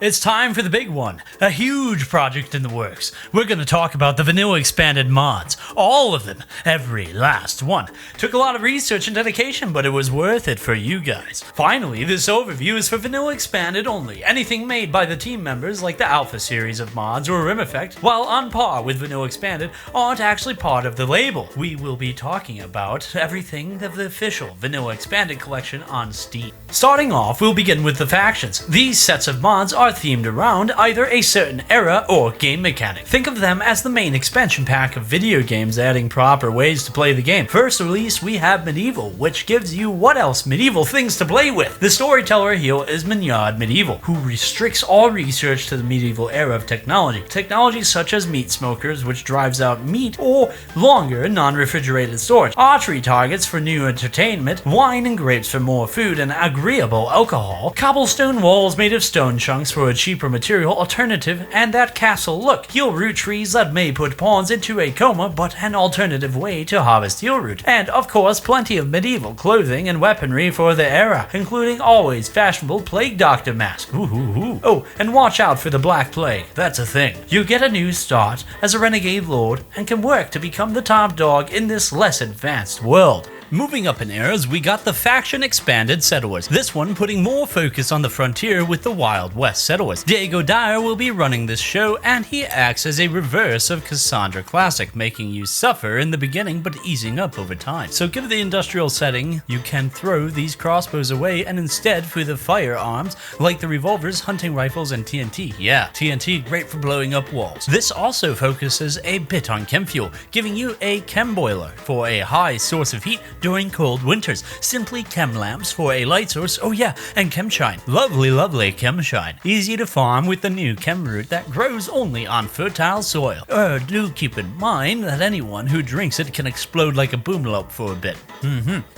It's time for the big one, a huge project in the works. We're going to talk about the vanilla expanded mods, all of them, every last one. Took a lot of research and dedication, but it was worth it for you guys. Finally, this overview is for vanilla expanded only. Anything made by the team members, like the Alpha series of mods or Rim Effect, while on par with vanilla expanded, aren't actually part of the label. We will be talking about everything of the official vanilla expanded collection on Steam. Starting off, we'll begin with the factions. These sets of mods are themed around either a certain era or game mechanic. Think of them as the main expansion pack of video games, adding proper ways to play the game. First release, we have Medieval, which gives you what else medieval things to play with. The storyteller here is Mechinoid Medieval, who restricts all research to the medieval era of technology. Technologies such as meat smokers, which drives out meat, or longer non-refrigerated storage, archery targets for new entertainment, wine and grapes for more food and agreeable alcohol, cobblestone walls made of stone chunks for a cheaper material alternative, and that castle look. Heal root trees that may put pawns into a coma, but an alternative way to harvest heal root. And of course, plenty of medieval clothing and weaponry for the era, including always fashionable plague doctor mask. Ooh. Oh, and watch out for the Black Plague. That's a thing. You get a new start as a renegade lord and can work to become the top dog in this less advanced world. Moving up in eras, we got the faction expanded settlers. This one putting more focus on the frontier with the Wild West settlers. Diego Dyer will be running this show, and he acts as a reverse of Cassandra Classic, making you suffer in the beginning but easing up over time. So given the industrial setting, you can throw these crossbows away and instead for the firearms like the revolvers, hunting rifles, and TNT. Yeah, TNT great for blowing up walls. This also focuses a bit on chem fuel, giving you a chem boiler for a high source of heat during cold winters, simply chem lamps for a light source, oh yeah, and chem shine. Lovely chem shine. Easy to farm with the new chem root that grows only on fertile soil. Do keep in mind that anyone who drinks it can explode like a boomlope for a bit.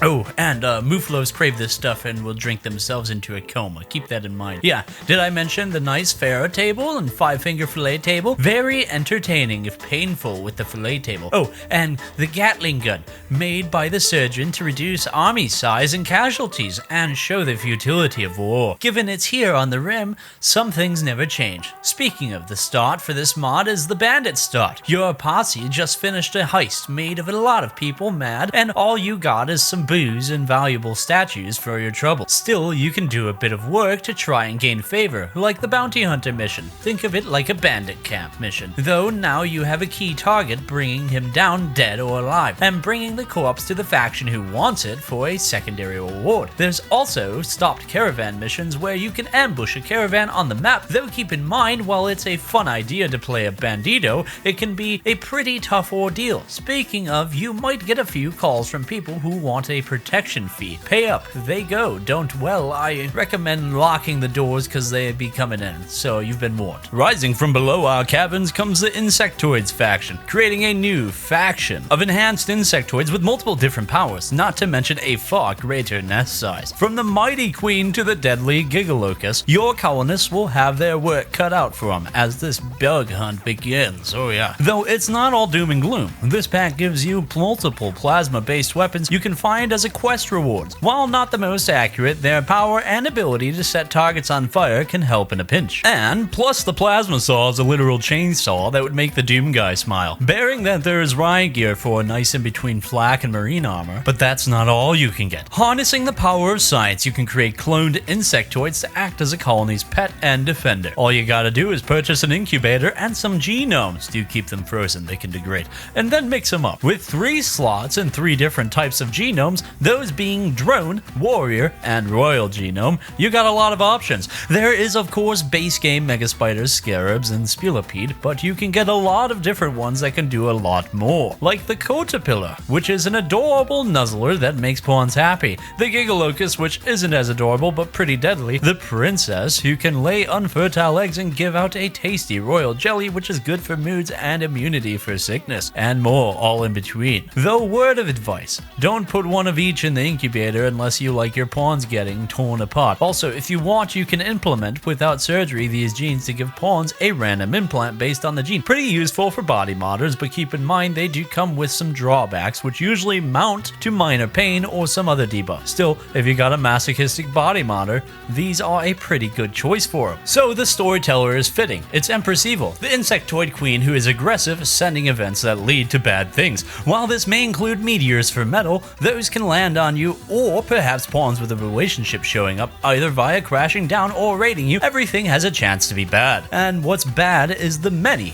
Oh, and Muflos crave this stuff and will drink themselves into a coma. Keep that in mind. Yeah, did I mention the nice Pharaoh table and 5-finger fillet table? Very entertaining if painful with the fillet table. Oh, and the Gatling gun, made by the surgeon to reduce army size and casualties and show the futility of war. Given it's here on the rim, some things never change. Speaking of the start for this mod is the bandit start. Your posse just finished a heist made of a lot of people mad, and all you got is some booze and valuable statues for your trouble. Still, you can do a bit of work to try and gain favor, like the bounty hunter mission. Think of it like a bandit camp mission. Though now you have a key target, bringing him down dead or alive, and bringing the corpse to the faction who wants it for a secondary reward. There's also stopped caravan missions where you can ambush a caravan on the map, though keep in mind while it's a fun idea to play a bandito, it can be a pretty tough ordeal. Speaking of, you might get a few calls from people who want a protection fee. Pay up, they go, don't. Well, I recommend locking the doors because they be coming in, so you've been warned. Rising from below our caverns comes the Insectoids faction, creating a new faction of enhanced insectoids with multiple different powers, not to mention a far greater nest size. From the mighty queen to the deadly gigalocust, your colonists will have their work cut out for them as this bug hunt begins. Oh yeah. Though it's not all doom and gloom. This pack gives you multiple plasma-based weapons you can find as a quest rewards. While not the most accurate, their power and ability to set targets on fire can help in a pinch. And plus the plasma saw is a literal chainsaw that would make the Doom guy smile. Bearing that there is riot gear for a nice in-between flak and marine armor, but that's not all you can get. Harnessing the power of science, you can create cloned insectoids to act as a colony's pet and defender. All you gotta do is purchase an incubator and some genomes. Do keep them frozen, they can degrade. And then mix them up. With 3 slots and 3 different types of genomes, those being drone, warrior, and royal genome, you got a lot of options. There is of course base game mega spiders, scarabs, and spilipede, but you can get a lot of different ones that can do a lot more. Like the Caterpillar, which is an adorable nuzzler that makes pawns happy. The Gigalocust, which isn't as adorable but pretty deadly. The Princess, who can lay unfertile eggs and give out a tasty royal jelly, which is good for moods and immunity for sickness. And more, all in between. Though word of advice, don't put one of each in the incubator unless you like your pawns getting torn apart. Also, if you want, you can implement without surgery these genes to give pawns a random implant based on the gene. Pretty useful for body modders, but keep in mind they do come with some drawbacks, which usually mount to minor pain or some other debuff. Still, if you got a masochistic body modder, these are a pretty good choice for him. So the storyteller is fitting. It's Empress Evil, the Insectoid queen who is aggressive, sending events that lead to bad things. While this may include meteors for metal, those can land on you, or perhaps pawns with a relationship showing up, either via crashing down or raiding you. Everything has a chance to be bad. And what's bad is the many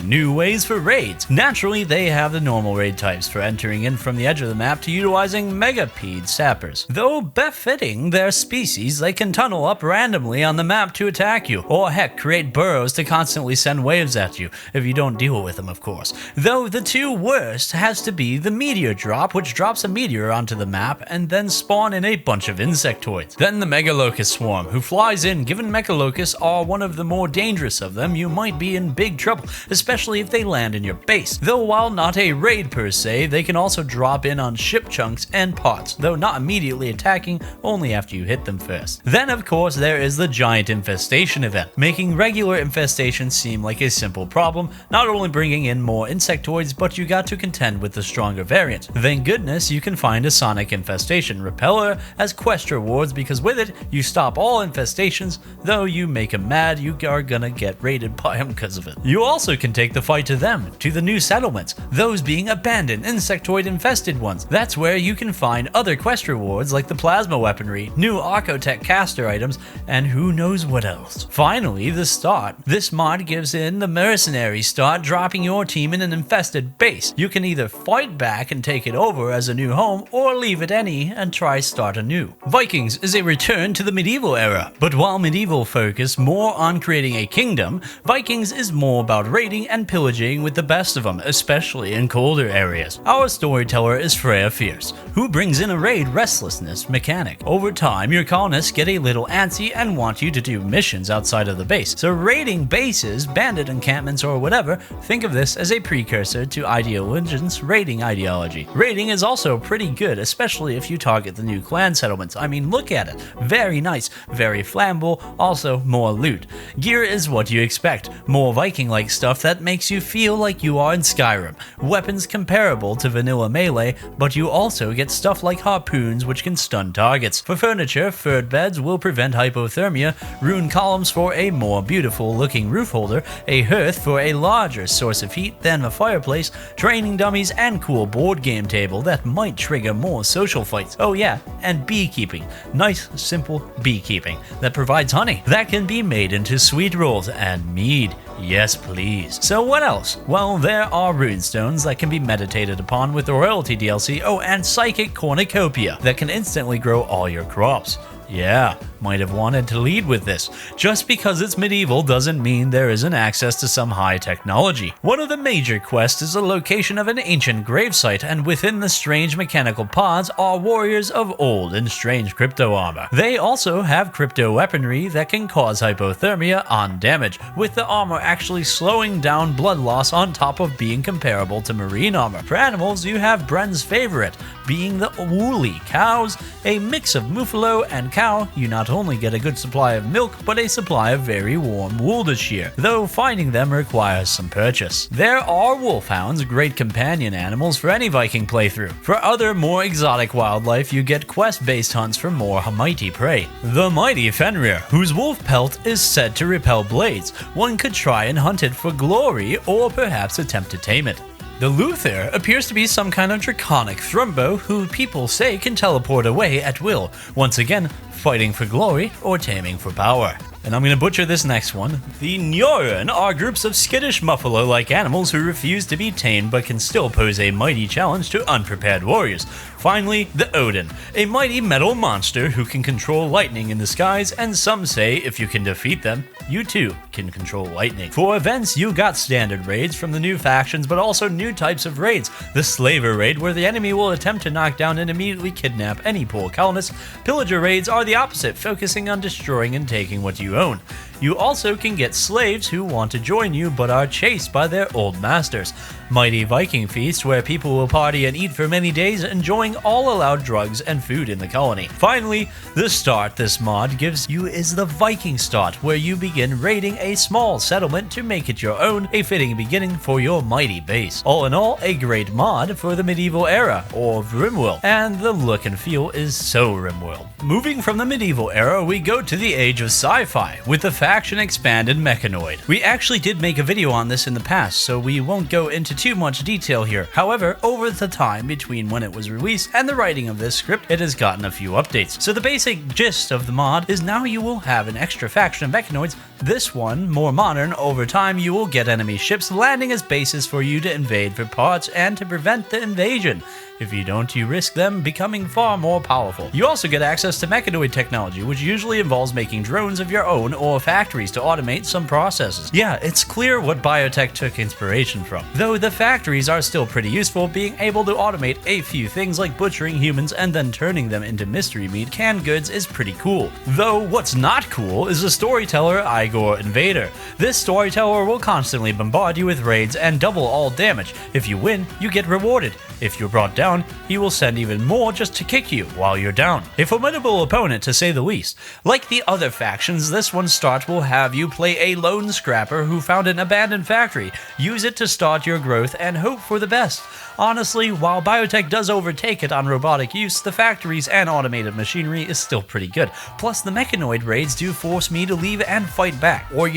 new ways for raids. Naturally, they have the normal raid types for entering in from the edge of the map to utilizing megapede sappers. Though befitting their species, they can tunnel up randomly on the map to attack you, or heck, create burrows to constantly send waves at you, if you don't deal with them, of course. Though the two worst has to be the meteor drop, which drops a meteor onto the map and then spawn in a bunch of insectoids. Then the Megalocust swarm, who flies in. Given Megalocusts are one of the more dangerous of them, you might be in big trouble, especially if they land in your base. Though while not a raid per se, they can also drop in on ship chunks and parts, though not immediately attacking, only after you hit them first. Then of course there is the giant infestation event, making regular infestations seem like a simple problem, not only bringing in more insectoids, but you got to contend with the stronger variant. Thank goodness you can find a sonic infestation repeller as quest rewards, because with it you stop all infestations. Though you make them mad, you are gonna get raided by them because of it. You also can take the fight to them, to the new settlements, those being abandoned insectoid infested ones. That's where you can find other quest rewards like the plasma weaponry, new Archotech caster items, and who knows what else. Finally, the start. This mod gives in the mercenary start, dropping your team in an infested base. You can either fight back and take it over as a new home, or leave it any and try start anew. Vikings is a return to the medieval era, but while medieval focused more on creating a kingdom, Vikings is more about raiding and pillaging with the best of them, especially in colder areas. Our storyteller is Freya Fierce, who brings in a raid restlessness mechanic. Over time, your colonists get a little antsy and want you to do missions outside of the base. So raiding bases, bandit encampments, or whatever, think of this as a precursor to Ideal Legends raiding ideology. Raiding is also pretty good, especially if you target the new clan settlements. I mean, look at it. Very nice, very flammable, also more loot. Gear is what you expect, more Viking-like stuff that makes you feel like you are in Skyrim. Weapons comparable to vanilla melee, but you also get stuff like harpoons which can stun targets. For furniture, furred beds will prevent hypothermia, rune columns for a more beautiful looking roof holder, a hearth for a larger source of heat than a fireplace, training dummies, and cool board game table that might trigger more social fights. Oh yeah, and beekeeping. Nice, simple beekeeping that provides honey that can be made into sweet rolls and mead. Yes, please. So what else? Well, there are runestones that can be meditated upon with the royalty DLC. Oh, and psychic cornucopia that can instantly grow all your crops. Yeah, might have wanted to lead with this. Just because it's medieval doesn't mean there isn't access to some high technology. One of the major quests is the location of an ancient gravesite, and within the strange mechanical pods are warriors of old and strange crypto armor. They also have crypto weaponry that can cause hypothermia on damage, with the armor actually slowing down blood loss on top of being comparable to marine armor. For animals, you have Bren's favorite, being the woolly cows. A mix of muffalo and cow, you not only get a good supply of milk, but a supply of very warm wool to shear, though finding them requires some purchase. There are wolfhounds, great companion animals for any Viking playthrough. For other more exotic wildlife, you get quest-based hunts for more mighty prey. The mighty Fenrir, whose wolf pelt is said to repel blades. One could try and hunt it for glory, or perhaps attempt to tame it. The Luther appears to be some kind of draconic thrumbo who people say can teleport away at will, once again fighting for glory or taming for power. And I'm going to butcher this next one. The Njoren are groups of skittish muffalo-like animals who refuse to be tamed but can still pose a mighty challenge to unprepared warriors. Finally, the Odin, a mighty metal monster who can control lightning in the skies, and some say if you can defeat them, you too can control lightning. For events, you got standard raids from the new factions, but also new types of raids. The Slaver raid, where the enemy will attempt to knock down and immediately kidnap any poor colonist. Pillager raids are the opposite, focusing on destroying and taking what you own. You also can get slaves who want to join you but are chased by their old masters. Mighty Viking feast where people will party and eat for many days, enjoying all allowed drugs and food in the colony. Finally, the start this mod gives you is the Viking start, where you begin raiding a small settlement to make it your own, a fitting beginning for your mighty base. All in all, a great mod for the medieval era, or Rimworld, and the look and feel is so Rimworld. Moving from the medieval era, we go to the age of sci-fi, with the faction expanded Mechinoid. We actually did make a video on this in the past, so we won't go into too much detail here. However, over the time between when it was released and the writing of this script, it has gotten a few updates. So the basic gist of the mod is now you will have an extra faction of Mechinoids. This one, more modern, over time you will get enemy ships landing as bases for you to invade for parts and to prevent the invasion. If you don't, you risk them becoming far more powerful. You also get access to Mechinoid technology, which usually involves making drones of your own or factories to automate some processes. Yeah, it's clear what biotech took inspiration from. Though the factories are still pretty useful, being able to automate a few things like butchering humans and then turning them into mystery meat canned goods is pretty cool. Though what's not cool is the storyteller Igor Invader. This storyteller will constantly bombard you with raids and double all damage. If you win, you get rewarded. If you're brought down, he will send even more just to kick you while you're down. A formidable opponent to say the least. Like the other factions, this one's start will have you play a lone scrapper who found an abandoned factory, use it to start your growth and hope for the best. Honestly, while biotech does overtake it on robotic use, the factories and automated machinery is still pretty good. Plus the Mechinoid raids do force me to leave and fight back, or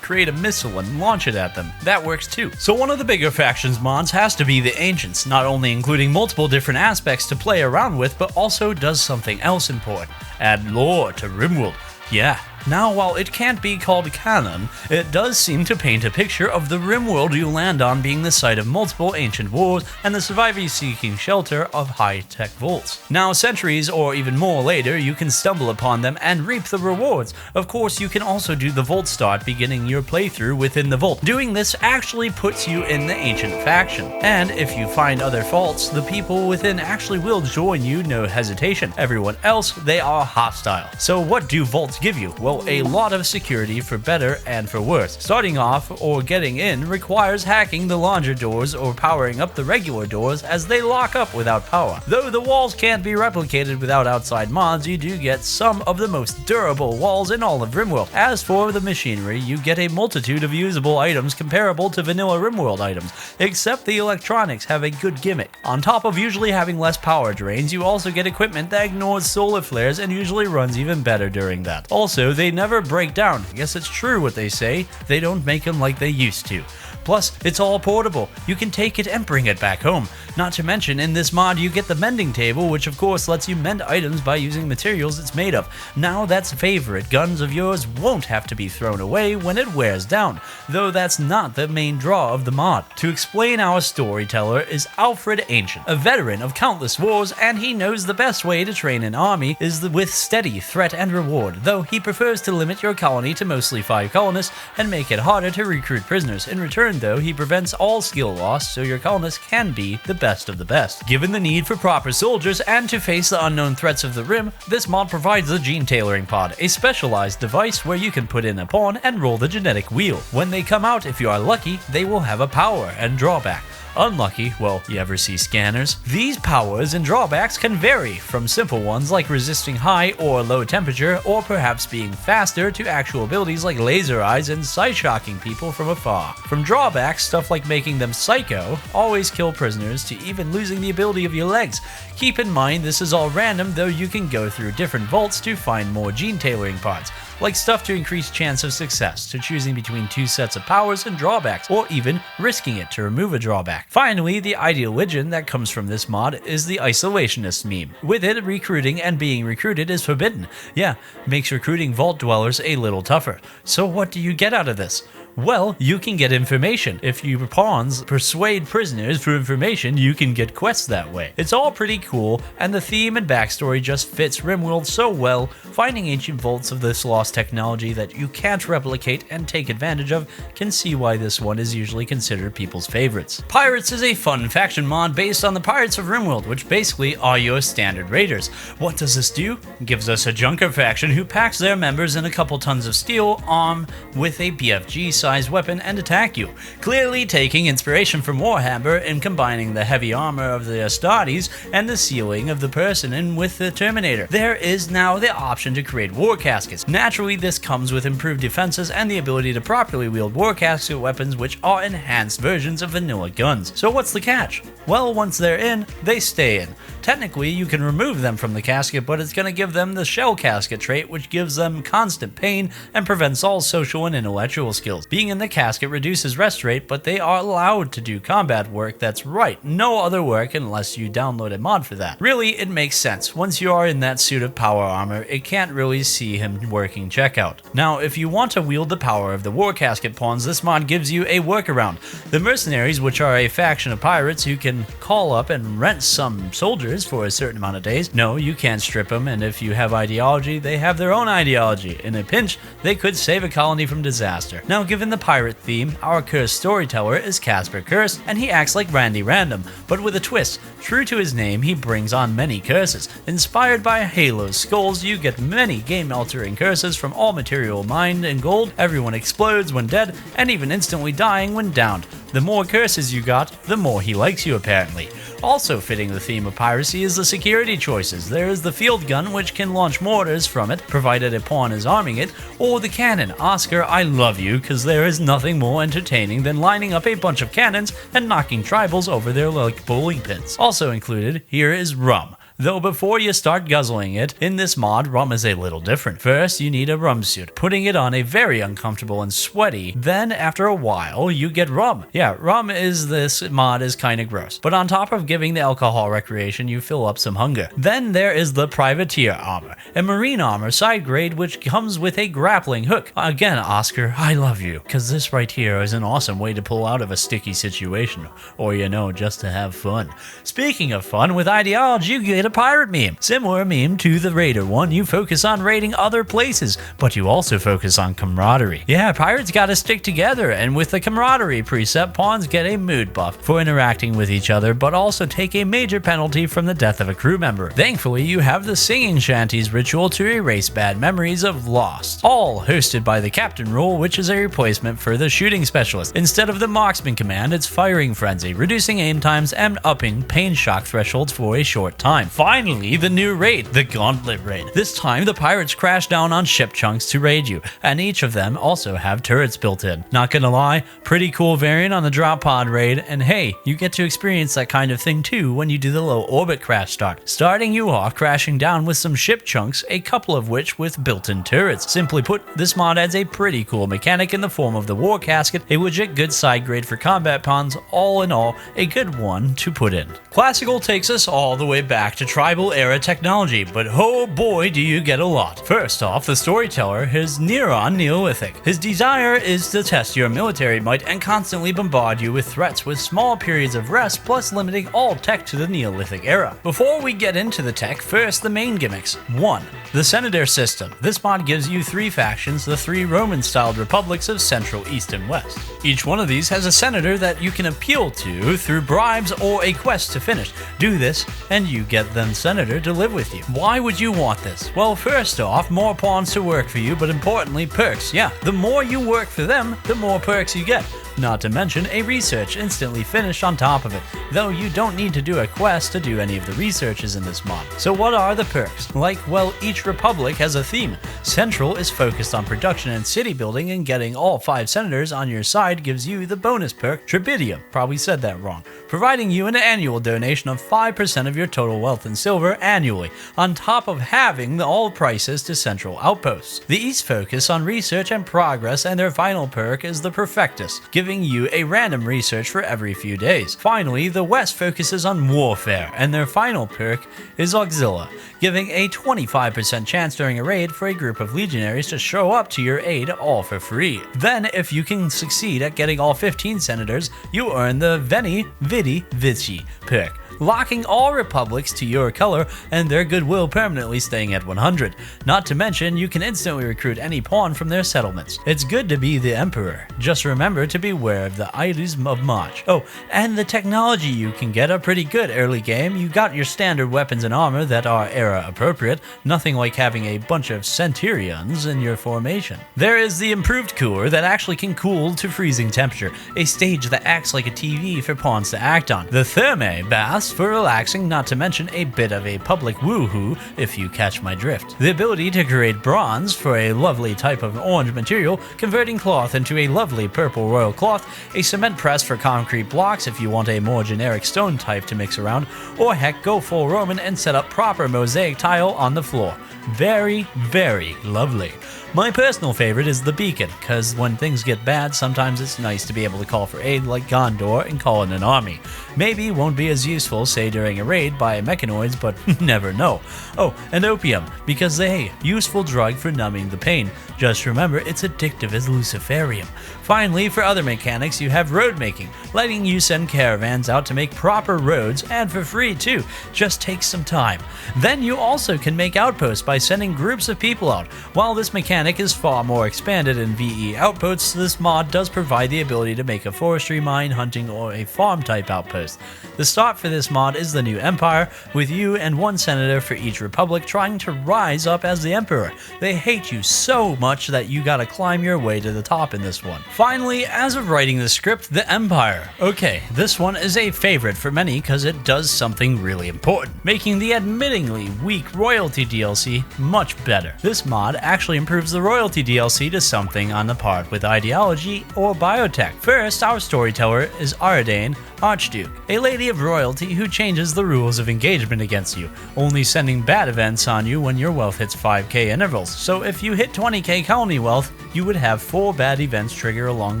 create a missile and launch it at them. That works too. So one of the bigger factions mods has to be the Ancients, not only including multiple different aspects to play around with, but also does something else important: add lore to Rimworld. Yeah. Now, while it can't be called canon, it does seem to paint a picture of the Rimworld you land on being the site of multiple ancient wars and the survivors seeking shelter of high-tech vaults. Now, centuries or even more later, you can stumble upon them and reap the rewards. Of course, you can also do the vault start, beginning your playthrough within the vault. Doing this actually puts you in the ancient faction, and if you find other vaults, the people within actually will join you, no hesitation. Everyone else, they are hostile. So what do vaults give you? Well, a lot of security for better and for worse. Starting off or getting in requires hacking the larger doors or powering up the regular doors as they lock up without power. Though the walls can't be replicated without outside mods, you do get some of the most durable walls in all of Rimworld. As for the machinery, you get a multitude of usable items comparable to vanilla Rimworld items, except the electronics have a good gimmick. On top of usually having less power drains, you also get equipment that ignores solar flares and usually runs even better during that. Also, they never break down. I guess it's true what they say, they don't make them like they used to. Plus, it's all portable. You can take it and bring it back home. Not to mention, in this mod you get the mending table, which of course lets you mend items by using materials it's made of. Now that's favorite guns of yours won't have to be thrown away when it wears down, though that's not the main draw of the mod. To explain, our storyteller is Alfred Ancient, a veteran of countless wars, and he knows the best way to train an army is with steady threat and reward, though he prefers to limit your colony to mostly 5 colonists and make it harder to recruit prisoners. In return, though, he prevents all skill loss, so your colonists can be the best of the best. Given the need for proper soldiers and to face the unknown threats of the Rim, this mod provides the Gene Tailoring Pod, a specialized device where you can put in a pawn and roll the genetic wheel. When they come out, if you are lucky, they will have a power and drawback. Unlucky, well, you ever see scanners? These powers and drawbacks can vary, from simple ones like resisting high or low temperature, or perhaps being faster, to actual abilities like laser eyes and sight-shocking people from afar. From drawbacks, stuff like making them psycho, always kill prisoners, to even losing the ability of your legs. Keep in mind this is all random, though you can go through different vaults to find more gene tailoring pods, like stuff to increase chance of success, to choosing between 2 sets of powers and drawbacks, or even risking it to remove a drawback. Finally, the ideal legend that comes from this mod is the isolationist meme. With it, recruiting and being recruited is forbidden. Yeah, makes recruiting vault dwellers a little tougher. So what do you get out of this? Well, you can get information. If your pawns persuade prisoners for information, you can get quests that way. It's all pretty cool, and the theme and backstory just fits Rimworld so well. Finding ancient vaults of this lost technology that you can't replicate and take advantage of can see why this one is usually considered people's favorites. Pirates is a fun faction mod based on the Pirates of Rimworld, which basically are your standard raiders. What does this do? It gives us a junker faction who packs their members in a couple tons of steel, arm with a BFG-sized weapon, and attack you. Clearly taking inspiration from Warhammer and combining the heavy armor of the Astartes and the sealing of the person in with the Terminator. There is now the option to create war caskets. Naturally, this comes with improved defenses and the ability to properly wield war casket weapons, which are enhanced versions of vanilla guns. So what's the catch? Well, once they're in, they stay in. Technically, you can remove them from the casket, but it's going to give them the shell casket trait, which gives them constant pain and prevents all social and intellectual skills. Being in the casket reduces rest rate, but they are allowed to do combat work. That's right, no other work unless you download a mod for that. Really, it makes sense. Once you are in that suit of power armor, it can't really see him working checkout. Now, if you want to wield the power of the war casket pawns, this mod gives you a workaround. The mercenaries, which are a faction of pirates who can call up and rent some soldiers for a certain amount of days. No, you can't strip them, and if you have ideology, they have their own ideology. In a pinch, they could save a colony from disaster. Now, given the pirate theme, our cursed storyteller is Casper Curse, and he acts like Randy Random, but with a twist. True to his name, he brings on many curses. Inspired by Halo's skulls, you get many game-altering curses from all material mined and gold. Everyone explodes when dead, and even instantly dying when downed. The more curses you got, the more he likes you apparently. Also fitting the theme of piracy is the security choices. There is the field gun, which can launch mortars from it, provided a pawn is arming it, or the cannon. Oscar, I love you, because there is nothing more entertaining than lining up a bunch of cannons and knocking tribals over their like bowling pins. Also included here is rum. Though before you start guzzling it, in this mod, rum is a little different. First, you need a rum suit, putting it on a very uncomfortable and sweaty. Then, after a while, you get rum. Yeah, rum is this mod is kinda gross. But on top of giving the alcohol recreation, you fill up some hunger. Then there is the privateer armor, a marine armor side grade which comes with a grappling hook. Again, Oscar, I love you, because this right here is an awesome way to pull out of a sticky situation. Or, you know, just to have fun. Speaking of fun, with ideology, you get a pirate meme. Similar meme to the raider one, you focus on raiding other places, but you also focus on camaraderie. Yeah, pirates gotta stick together, and with the camaraderie preset, pawns get a mood buff for interacting with each other, but also take a major penalty from the death of a crew member. Thankfully, you have the singing shanties ritual to erase bad memories of Lost, all hosted by the captain rule, which is a replacement for the shooting specialist. Instead of the marksman command, it's firing frenzy, reducing aim times and upping pain shock thresholds for a short time. Finally, the new raid, the Gauntlet raid. This time, the pirates crash down on ship chunks to raid you, and each of them also have turrets built in. Not gonna lie, pretty cool variant on the drop pod raid, and hey, you get to experience that kind of thing too when you do the low orbit crash start. Starting you off crashing down with some ship chunks, a couple of which with built-in turrets. Simply put, this mod adds a pretty cool mechanic in the form of the war casket, a legit good side grade for combat pawns, all in all, a good one to put in. Classical takes us all the way back to tribal era technology, but oh boy do you get a lot. First off, the storyteller is near on Neolithic. His desire is to test your military might and constantly bombard you with threats with small periods of rest, plus limiting all tech to the Neolithic era. Before we get into the tech, first the main gimmicks. 1. The Senator system. This mod gives you 3 factions, the 3 Roman-styled republics of Central, East, and West. Each one of these has a senator that you can appeal to through bribes or a quest to finish. Do this, and you get them senator to live with you. Why would you want this? Well, first off, more pawns to work for you, but importantly, perks. Yeah, the more you work for them, the more perks you get. Not to mention a research instantly finished on top of it, though you don't need to do a quest to do any of the researches in this mod. So what are the perks? Like, well, each republic has a theme. Central is focused on production and city building, and getting all 5 senators on your side gives you the bonus perk Tribitium, probably said that wrong, providing you an annual donation of 5% of your total wealth in silver annually, on top of having all prices to central outposts. The East focus on research and progress, and their final perk is the Perfectus, giving giving you a random research for every few days. Finally, the West focuses on warfare, and their final perk is Auxilia, giving a 25% chance during a raid for a group of legionaries to show up to your aid all for free. Then, if you can succeed at getting all 15 senators, you earn the Veni Vidi Vici perk, locking all republics to your color and their goodwill permanently staying at 100. Not to mention, you can instantly recruit any pawn from their settlements. It's good to be the emperor. Just remember to beware of the idols of Mach. Oh, and the technology you can get are pretty good early game. You got your standard weapons and armor that are era appropriate, nothing like having a bunch of centurions in your formation. There is the improved cooler that actually can cool to freezing temperature, a stage that acts like a TV for pawns to act on. The thermae baths for relaxing, not to mention a bit of a public woohoo if you catch my drift. The ability to create bronze for a lovely type of orange material, converting cloth into a lovely purple royal cloth, a cement press for concrete blocks if you want a more generic stone type to mix around, or heck, go full Roman and set up proper mosaic tile on the floor. Very, very lovely. My personal favorite is the beacon, cause when things get bad, sometimes it's nice to be able to call for aid like Gondor and call in an army. Maybe won't be as useful, say during a raid by Mechinoids, but never know. Oh, and opium, because hey, useful drug for numbing the pain. Just remember, it's addictive as Luciferium. Finally, for other mechanics, you have road making, letting you send caravans out to make proper roads, and for free too, just takes some time. Then you also can make outposts by sending groups of people out. While this mechanic is far more expanded in VE outposts, this mod does provide the ability to make a forestry, mine, hunting, or a farm type outpost. The start for this mod is the new empire, with you and one senator for each republic trying to rise up as the emperor. They hate you so much that you gotta climb your way to the top in this one. Finally, as of writing the script, the Empire. Okay, this one is a favorite for many because it does something really important, making the admittingly weak royalty DLC much better. This mod actually improves the royalty DLC to something on the par with ideology or biotech. First, our storyteller is Aridane, Archduke, a lady of royalty who changes the rules of engagement against you, only sending bad events on you when your wealth hits 5k intervals. So if you hit 20k colony wealth, you would have 4 bad events trigger along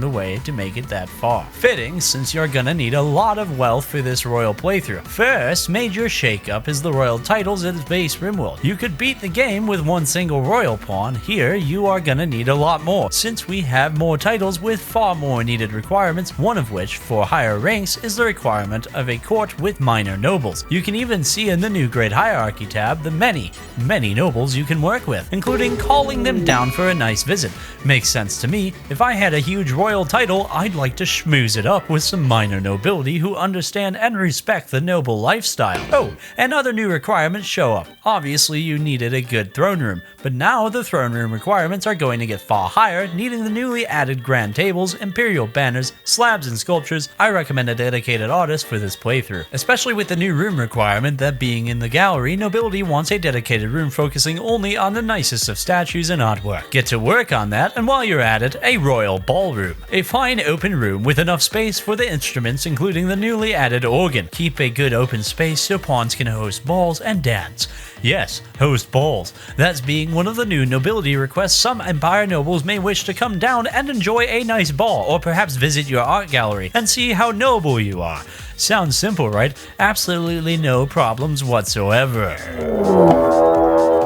the way to make it that far. Fitting, since you're gonna need a lot of wealth for this royal playthrough. First major shakeup is the royal titles at base Rimworld. You could beat the game with one single royal pawn. Here, you are gonna need a lot more, since we have more titles with far more needed requirements, one of which, for higher ranks, is the requirement of a court with minor nobles. You can even see in the new Great Hierarchy tab the many nobles you can work with, including calling them down for a nice visit. Makes sense to me. If I had a huge royal title, I'd like to schmooze it up with some minor nobility who understand and respect the noble lifestyle. Oh, and other new requirements show up. Obviously, you needed a good throne room, but now the throne room requirements are going to get far higher, needing the newly added grand tables, imperial banners, slabs, and sculptures. I recommend a dedicated artist for this playthrough. Especially with the new room requirement that being in the gallery, nobility wants a dedicated room focusing only on the nicest of statues and artwork. Get to work on that, and while you're at it, a royal ballroom. A fine open room with enough space for the instruments, including the newly added organ. Keep a good open space so pawns can host balls and dance. Yes, host balls. That's being one of the new nobility requests. Some Empire nobles may wish to come down and enjoy a nice ball, or perhaps visit your art gallery and see how noble you are. Sounds simple, right? Absolutely no problems whatsoever.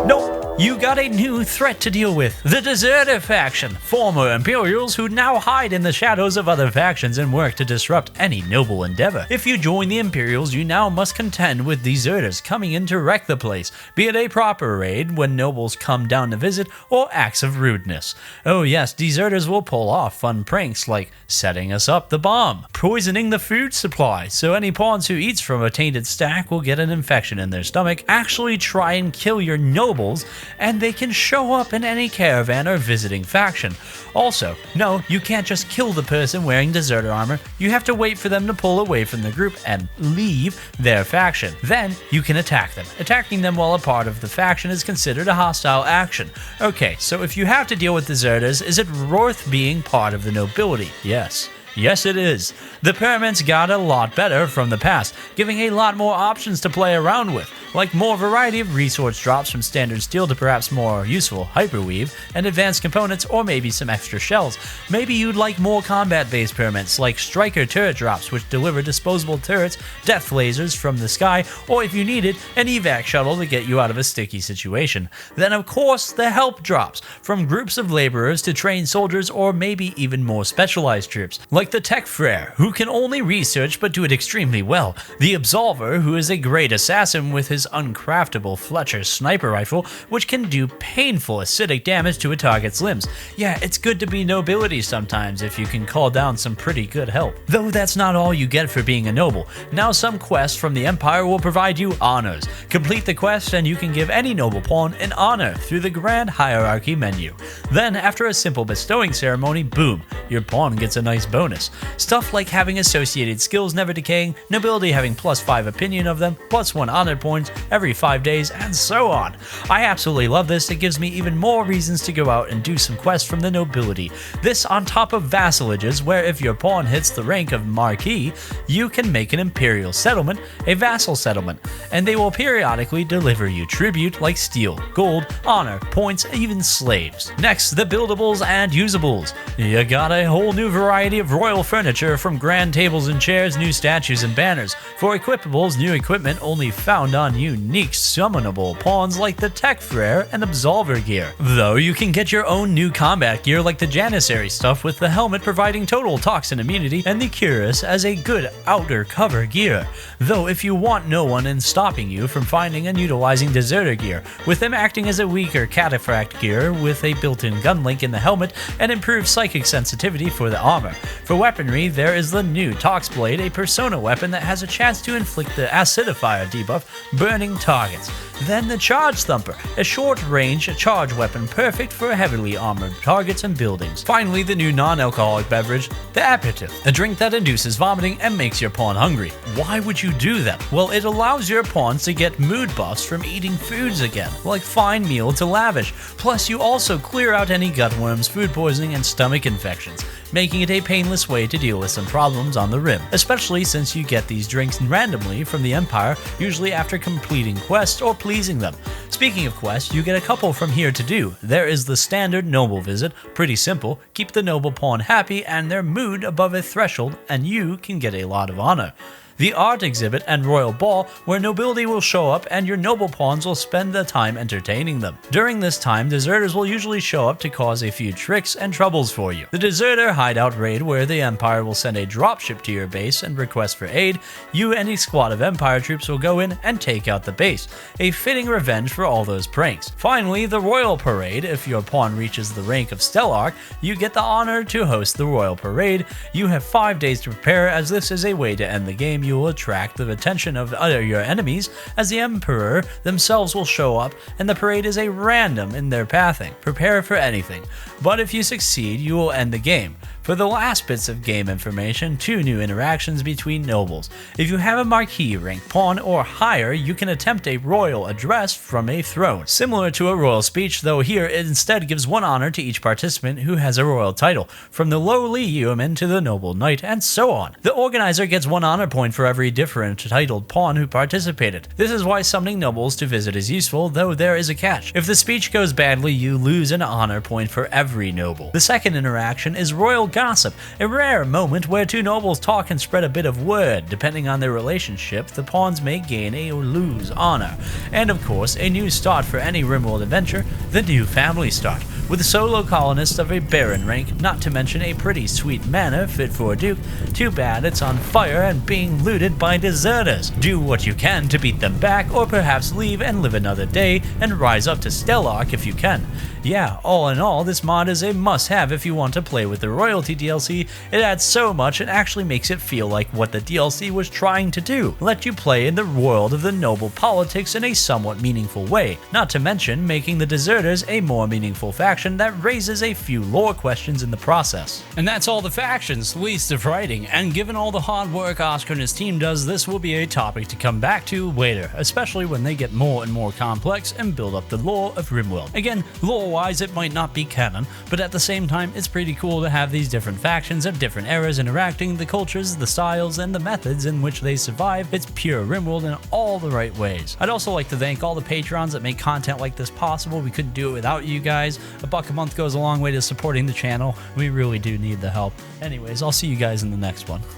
Nope. You got a new threat to deal with, the Deserter faction, former Imperials who now hide in the shadows of other factions and work to disrupt any noble endeavor. If you join the Imperials, you now must contend with deserters coming in to wreck the place, be it a proper raid when nobles come down to visit, or acts of rudeness. Oh yes, deserters will pull off fun pranks like setting us up the bomb, poisoning the food supply so any pawns who eats from a tainted stack will get an infection in their stomach, actually try and kill your nobles, and they can show up in any caravan or visiting faction. Also, no, you can't just kill the person wearing deserter armor. You have to wait for them to pull away from the group and leave their faction. Then you can attack them. Attacking them while a part of the faction is considered a hostile action. Okay, so if you have to deal with deserters, is it worth being part of the nobility? Yes. Yes, it is. The permits got a lot better from the past, giving a lot more options to play around with. like more variety of resource drops from standard steel to perhaps more useful hyperweave and advanced components, or maybe some extra shells. Maybe you'd like more combat-based permits like striker turret drops which deliver disposable turrets, death lasers from the sky, or if you needed, an evac shuttle to get you out of a sticky situation. Then of course the help drops, from groups of laborers to trained soldiers, or maybe even more specialized troops, like the Tech Frere, who can only research but do it extremely well, the Absolver, who is a great assassin with his uncraftable Fletcher sniper rifle, which can do painful acidic damage to a target's limbs. Yeah, it's good to be nobility sometimes if you can call down some pretty good help. Though that's not all you get for being a noble. Now some quests from the Empire will provide you honors. Complete the quest and you can give any noble pawn an honor through the Grand Hierarchy menu. Then, after a simple bestowing ceremony, boom, your pawn gets a nice bonus. Stuff like having associated skills never decaying, nobility having +5 opinion of them, +1 honor points every 5 days, and so on. I absolutely love this. It gives me even more reasons to go out and do some quests from the nobility. This on top of vassalages, where if your pawn hits the rank of Marquis, you can make an imperial settlement, a vassal settlement, and they will periodically deliver you tribute like steel, gold, honor, points, even slaves. Next, the buildables and usables. You got a whole new variety of royal furniture, from grand tables and chairs, new statues and banners. For equipables, new equipment only found on unique summonable pawns like the Tech Frere and Absolver gear. Though you can get your own new combat gear like the Janissary stuff, with the helmet providing total toxin immunity and the cuirass as a good outer cover gear. Though if you want no one in stopping you from finding and utilizing deserter gear, with them acting as a weaker cataphract gear with a built-in gun link in the helmet and improved psychic sensitivity for the armor. For weaponry, there is the new Tox Blade, a persona weapon that has a chance to inflict the acidifier debuff, burning targets. Then the Charge Thumper, a short-range charge weapon perfect for heavily armored targets and buildings. Finally, the new non-alcoholic beverage, the Aperitif, a drink that induces vomiting and makes your pawn hungry. Why would you do that? Well, it allows your pawns to get mood buffs from eating foods again, like fine meal to lavish. Plus, you also clear out any gut worms, food poisoning, and stomach infections, making it a painless way to deal with some problems on the rim, especially since you get these drinks randomly from the Empire, usually after completing quests or pleasing them. Speaking of quests, you get a couple from here to do. There is the standard noble visit, pretty simple, keep the noble pawn happy and their mood above a threshold, and you can get a lot of honor. The art exhibit and royal ball, where nobility will show up and your noble pawns will spend the time entertaining them. During this time, deserters will usually show up to cause a few tricks and troubles for you. The deserter hideout raid, where the Empire will send a dropship to your base and request for aid. You and a squad of Empire troops will go in and take out the base, a fitting revenge for all those pranks. Finally, the royal parade. If your pawn reaches the rank of Stellarch, you get the honor to host the royal parade. You have 5 days to prepare, as this is a way to end the game. You will attract the attention of your enemies, as the Emperor themselves will show up, and the parade is a random in their pathing. Prepare for anything, but if you succeed, you will end the game. For the last bits of game information, 2 new interactions between nobles. If you have a Marquis rank pawn or higher, you can attempt a royal address from a throne, similar to a royal speech, though here it instead gives 1 honor to each participant who has a royal title, from the lowly yeoman to the noble knight, and so on. The organizer gets 1 honor point for every different titled pawn who participated. This is why summoning nobles to visit is useful, though there is a catch. If the speech goes badly, you lose an honor point for every noble. The second interaction is royal gossip, a rare moment where 2 nobles talk and spread a bit of word. Depending on their relationship, the pawns may gain or lose honor. And of course, a new start for any Rimworld adventure, the new family start, with solo colonists of a baron rank, not to mention a pretty sweet manor fit for a duke. Too bad it's on fire and being looted by deserters. Do what you can to beat them back, or perhaps leave and live another day and rise up to Stellarch if you can. Yeah, all in all, this mod is a must-have if you want to play with the Royalty DLC. It adds so much and actually makes it feel like what the DLC was trying to do, let you play in the world of the noble politics in a somewhat meaningful way, not to mention making the deserters a more meaningful faction that raises a few lore questions in the process. And that's all the factions, least of writing, and given all the hard work Oscar and his team does, this will be a topic to come back to later, especially when they get more and more complex and build up the lore of Rimworld. Again, lore-wise it might not be canon, but at the same time it's pretty cool to have these different factions of different eras interacting, the cultures, the styles, and the methods in which they survive. It's pure Rimworld in all the right ways. I'd also like to thank all the patrons that make content like this possible. We couldn't do it without you guys. $1 a month goes a long way to supporting the channel. We really do need the help. Anyways, I'll see you guys in the next one.